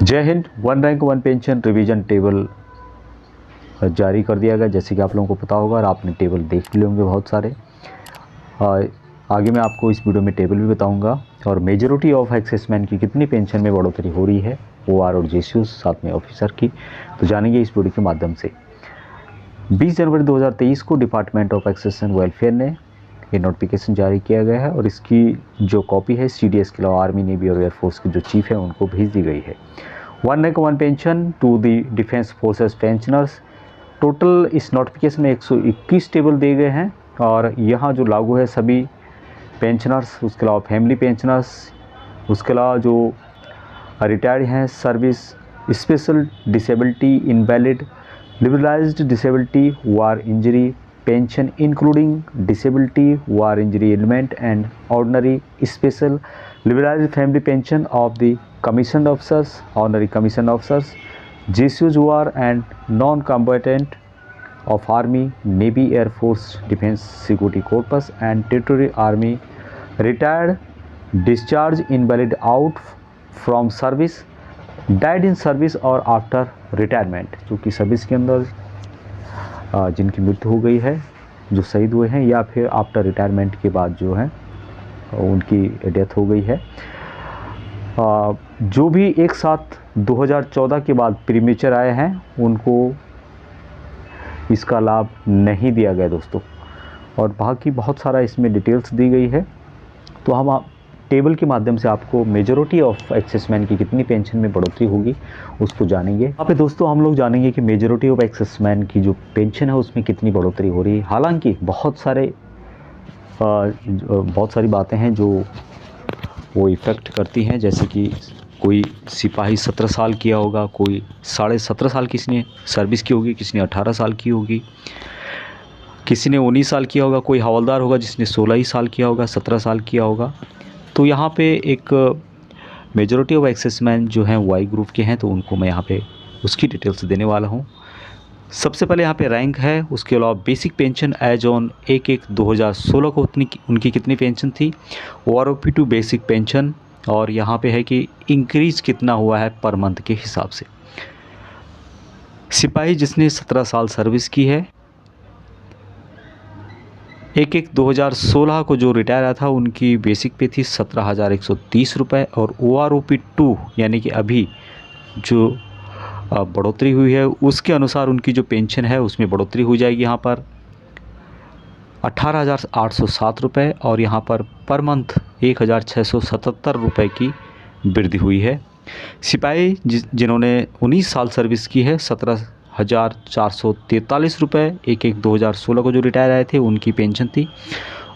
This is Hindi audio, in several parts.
जय Hind. One rank one pension revision table जारी कर दिया गया, जैसे कि आप लोगों को पता होगा और आपने टेबल देख भी होंगे बहुत सारे। आगे मैं आपको इस वीडियो में टेबल भी बताऊंगा और मेजॉरिटी ऑफ एक्सेसमैन की कितनी पेंशन में बढ़ोतरी हो रही है, ओआर और जेसीयू साथ में ऑफिसर की, तो जानेंगे इस वीडियो के माध्यम से। 20 जनवरी 2023 को department of access and welfare ने ये नोटिफिकेशन जारी किया गया है और इसकी जो कॉपी है सीडीएस के अलावा आर्मी, नेवी और एयरफोर्स के जो चीफ है उनको भेज दी गई है। One rank one pension to the defence forces pensioners. Total इस नोटिफिकेशन में 121 टेबल दिए गए हैं और यहाँ जो लागू है सभी पेंशनर्स, उसके अलावा फैमिली पेंशनर्स, उसके अलावा जो रिटायर्ड हैं, service, special disability, invalid, liberalised disability, war injury pension including disability, war injury element and ordinary special liberalized family pension of the commissioned officers, honorary commissioned officers, JCUs who are and non-combatant of Army, Navy, Air Force, Defense, Security Corps and Territory Army, retired, discharged, invalid out from service, died in service or after retirement, जो कि सर्विस के अंदर जिनकी मृत्यु हो गई है, जो शहीद हुए हैं, या फिर आफ्टर रिटायरमेंट के बाद जो है उनकी डेथ हो गई है। जो भी एक साथ 2014 के बाद प्रीमेचर आए हैं उनको इसका लाभ नहीं दिया गया दोस्तों, और बाकी बहुत सारा इसमें डिटेल्स दी गई है। तो हम टेबल के माध्यम से आपको मेजॉरिटी ऑफ एक्सेसमैन की कितनी पेंशन में बढ़ोतरी होगी उसको जानेंगे। यहाँ पे दोस्तों हम लोग जानेंगे कि मेजॉरिटी ऑफ एक्सेसमैन की जो पेंशन है उसमें कितनी बढ़ोतरी हो रही है। हालांकि बहुत सारी बातें हैं जो वो इफ़ेक्ट करती हैं, जैसे कि कोई सिपाही 17 साल किया होगा, कोई 17.5 साल किसी ने सर्विस की होगी, किसी ने 18 साल की होगी, किसी ने 19 साल किया होगा, कोई हवलदार होगा जिसने 16 ही साल किया होगा, 17 साल किया होगा। तो यहाँ पे एक मेजॉरिटी ऑफ एक्सेसमैन जो हैं वाई ग्रुप के हैं, तो उनको मैं यहाँ पे उसकी डिटेल्स देने वाला हूँ। सबसे पहले यहाँ पे रैंक है, उसके अलावा बेसिक पेंशन एज ऑन 1/1/2016 को उनकी कितनी पेंशन थी, ओआरओपी टू बेसिक पेंशन, और यहाँ पे है कि इंक्रीज कितना हुआ है पर मंथ के हिसाब से। सिपाही जिसने 17 साल सर्विस की है, 1/1/2016 को जो रिटायर आया था उनकी बेसिक पे थी 17,130 रुपये, और ओआरओपी 2 यानी कि अभी जो बढ़ोतरी हुई है उसके अनुसार उनकी जो पेंशन है उसमें बढ़ोतरी हो जाएगी यहाँ पर 18,807 रुपये, और यहाँ पर मंथ 1,677 रुपये की वृद्धि हुई है। सिपाही जिन्होंने 19 साल सर्विस की है, 17,443 रुपये 1/1/2016 को जो रिटायर आए थे उनकी पेंशन थी,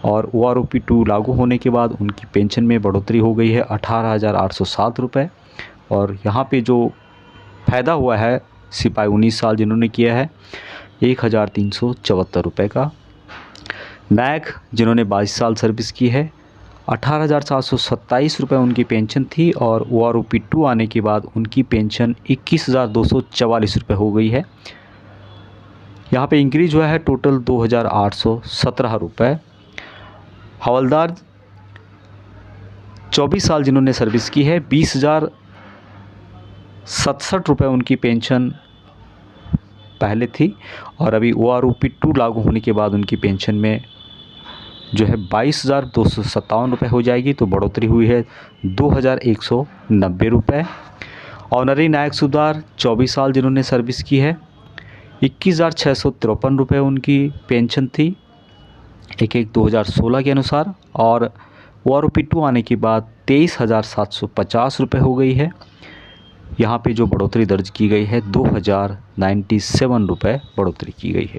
और ओआरओपी 2 लागू होने के बाद उनकी पेंशन में बढ़ोतरी हो गई है 18,807 रुपये। और यहाँ पे जो फ़ायदा हुआ है सिपाही 19 साल जिन्होंने किया है 1,374 रुपये का। नायक जिन्होंने 22 साल सर्विस की है 18,427 रुपये उनकी पेंशन थी, और ओआरओपी 2 आने के बाद उनकी पेंशन 21,244 रुपये हो गई है। यहाँ पे इंक्रीज हुआ है टोटल 2,817 रुपये। हवलदार 24 साल जिन्होंने सर्विस की है 20,067 रुपये उनकी पेंशन पहले थी, और अभी ओआरओपी 2 लागू होने के बाद उनकी पेंशन में जो है 22,257 रुपये हो जाएगी, तो बढ़ोतरी हुई है 2,190 रुपये। ऑनरी नायक सुधार 24 साल जिन्होंने सर्विस की है 21,653 रुपये उनकी पेंशन थी 1/1/2016 के अनुसार, और ओआरओपी 2 आने के बाद 23,750 रुपये हो गई है। यहाँ पे जो बढ़ोतरी दर्ज की गई है 2,097 रुपये बढ़ोतरी की गई है।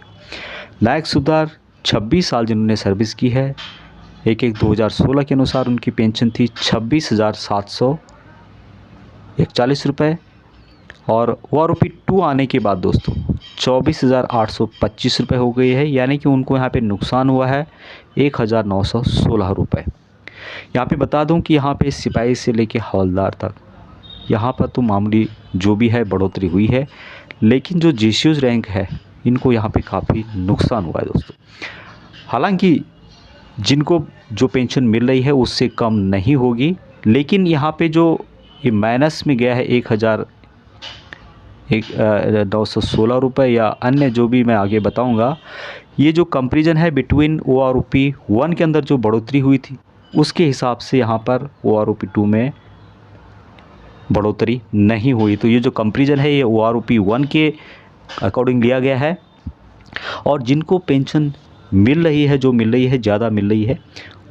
नायक सुधार 26 साल जिन्होंने सर्विस की है 1/1/2016 के अनुसार उनकी पेंशन थी 26,741 रुपये, और ओआरओपी 2 आने के बाद दोस्तों 24,825 रुपये हो गई है, यानी कि उनको यहाँ पे नुकसान हुआ है 1,916 रुपये। यहाँ पे बता दूँ कि यहाँ पे सिपाही से लेके हवलदार तक यहाँ पर तो मामूली जो भी है बढ़ोतरी हुई है, लेकिन जो जेसीयूज रैंक है इनको यहाँ पे काफ़ी नुकसान हुआ है दोस्तों। हालांकि जिनको जो पेंशन मिल रही है उससे कम नहीं होगी, लेकिन यहाँ पे जो ये माइनस में गया है 1,000 916 या अन्य जो भी मैं आगे बताऊंगा, ये जो कंपैरिजन है बिटवीन OROP 1 के अंदर जो बढ़ोतरी हुई थी उसके हिसाब से यहाँ पर OROP 2 में बढ़ोतरी नहीं हुई। तो ये जो कंपैरिजन है ये OROP 1 के अकॉर्डिंग लिया गया है। और जिनको पेंशन मिल रही है, जो मिल रही है, ज़्यादा मिल रही है,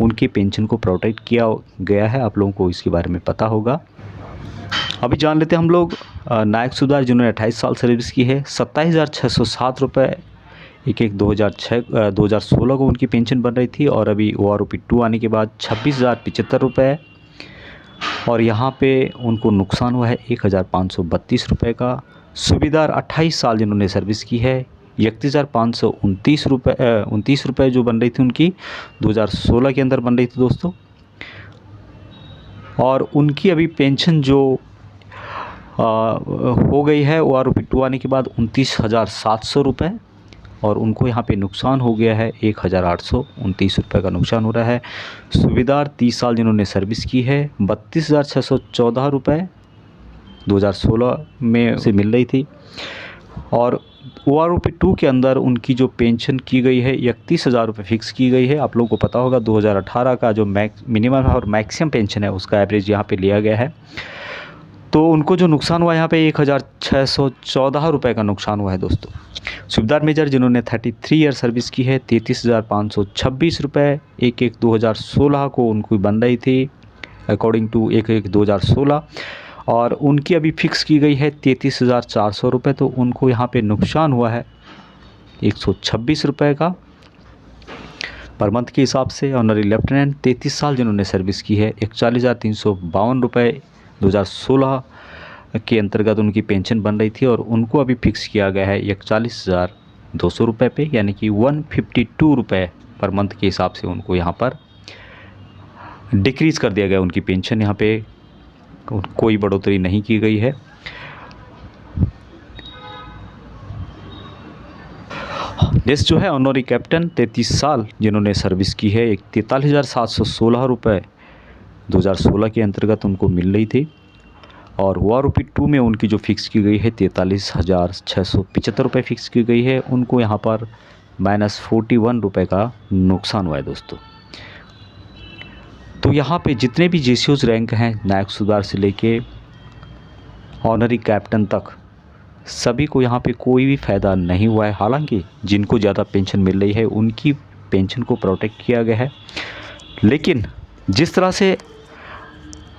उनकी पेंशन को प्रोटेक्ट किया गया है। आप लोगों को इसके बारे में पता होगा। अभी जान लेते हैं हम लोग नायक सुधार जिन्होंने 28 साल सर्विस की है, 27,607 रुपये 2016 को उनकी पेंशन बन रही थी। और अभी OROP 2 आने के बाद 26,075 रुपये। और यहाँ पे उनको नुकसान हुआ है 1,532 रुपये का। सूबेदार 28 साल जिन्होंने सर्विस की है, 31,529 रुपये जो बन रही थी उनकी 2016 के अंदर बन रही थी दोस्तों। और उनकी अभी पेंशन जो हो गई है OROP 2 आने के बाद 29,700 रुपये। और उनको यहाँ पे नुकसान हो गया है 1,829 रुपये का नुकसान हो रहा है। सूबेदार 30 साल जिन्होंने सर्विस की है, 32,614 रुपये 2016 में से मिल रही थी। और OROP 2 के अंदर उनकी जो पेंशन की गई है 31,000 रुपये फिक्स की गई है। आप लोगों को पता होगा 2018 का जो मिनिमम है और मैक्सिमम पेंशन है उसका एवरेज यहाँ पे लिया गया है। तो उनको जो नुकसान हुआ यहाँ पे 1,614 रुपये का नुकसान हुआ है दोस्तों। सूबेदार मेजर जिन्होंने 33 ईयर सर्विस की है, 33,526 रुपये 1/1/2016 को उनको बन रही थी अकॉर्डिंग टू 1/1/2016। और उनकी अभी फिक्स की गई है 33,400 रुपये। तो उनको यहाँ पे नुकसान हुआ है 126 रुपये का पर मंथ के हिसाब से। ऑनरी लेफ्टिनेंट 33 साल जिन्होंने सर्विस की है, 41,352 रुपये 2016 के अंतर्गत उनकी पेंशन बन रही थी। और उनको अभी फिक्स किया गया है 41,200 रुपये पे, यानी कि 152 रुपये पर मंथ के हिसाब से उनको यहाँ पर डिक्रीज़ कर दिया गया। उनकी पेंशन यहाँ पे कोई बढ़ोतरी नहीं की गई है। नेक्स्ट जो है ऑनरी कैप्टन 33 साल जिन्होंने सर्विस की है, 43,716 रुपये 2016 के अंतर्गत उनको मिल रही थी। और OROP 2 में उनकी जो फिक्स की गई है 43,675 रुपये फिक्स की गई है। उनको यहाँ पर -41 रुपये का नुकसान हुआ है दोस्तों। तो यहाँ पे जितने भी JCOs रैंक हैं नायक सुधार से लेके ऑनरी कैप्टन तक, सभी को यहाँ पे कोई भी फ़ायदा नहीं हुआ है। हालांकि जिनको ज़्यादा पेंशन मिल रही है उनकी पेंशन को प्रोटेक्ट किया गया है, लेकिन जिस तरह से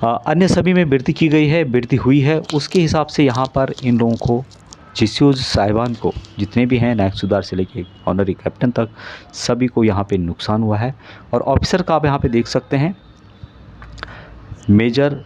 अन्य सभी में वृद्धि की गई है, वृद्धि हुई है, उसके हिसाब से यहाँ पर इन लोगों को JCOs साहिबान को जितने भी हैं नायक सुधार से लेके ऑनरी कैप्टन तक, सभी को यहाँ पे नुकसान हुआ है। और ऑफिसर का आप यहाँ पे देख सकते हैं, मेजर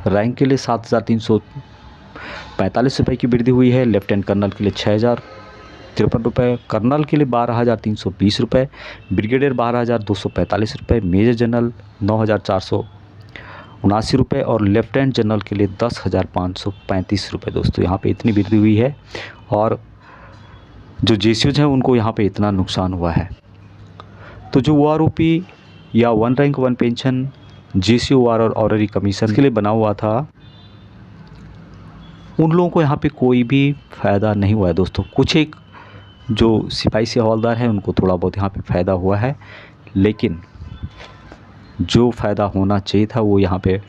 रैंक के लिए 7,345 रुपये की वृद्धि हुई है, लेफ्टिनेंट कर्नल के लिए 6,053 रुपये, कर्नल के लिए 12,320 रुपये, ब्रिगेडियर 12,245 रुपये, मेजर जनरल 9,479 रुपये और लेफ्टिनेंट जनरल के लिए 10,535 रुपये। दोस्तों यहाँ पे इतनी वृद्धि हुई है और जो JCOs हैं उनको यहाँ पे इतना नुकसान हुआ है। तो जो OROP या 1 रैंक 1 पेंशन JCOR और ऑनरी कमीशन के लिए बना हुआ था, उन लोगों को यहाँ पे कोई भी फ़ायदा नहीं हुआ है दोस्तों। कुछ एक जो सिपाही से हवलदार हैं उनको थोड़ा बहुत यहाँ पे फ़ायदा हुआ है, लेकिन जो फ़ायदा होना चाहिए था वो यहाँ पे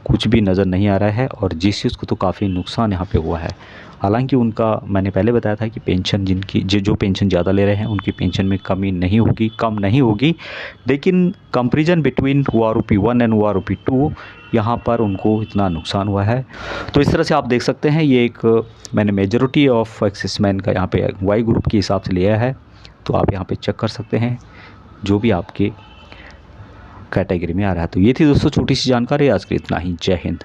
कुछ भी नज़र नहीं आ रहा है। और JCOs को तो काफ़ी नुकसान यहाँ पे हुआ है। हालांकि उनका मैंने पहले बताया था कि पेंशन जिनकी जो पेंशन ज़्यादा ले रहे हैं उनकी पेंशन में कमी नहीं होगी, कम नहीं होगी, लेकिन comparison between OROP 1 and OROP 2 यहाँ पर उनको इतना नुकसान हुआ है। तो इस तरह से आप देख सकते हैं, ये एक मैंने मेजॉरिटी ऑफ एक्सेसमैन का यहाँ पे Y ग्रुप के हिसाब से लिया है। तो आप यहाँ पे चेक कर सकते हैं जो भी आपके कैटेगरी में आ रहा है। तो ये थी दोस्तों छोटी सी जानकारी, आज के इतना ही। जय हिंद।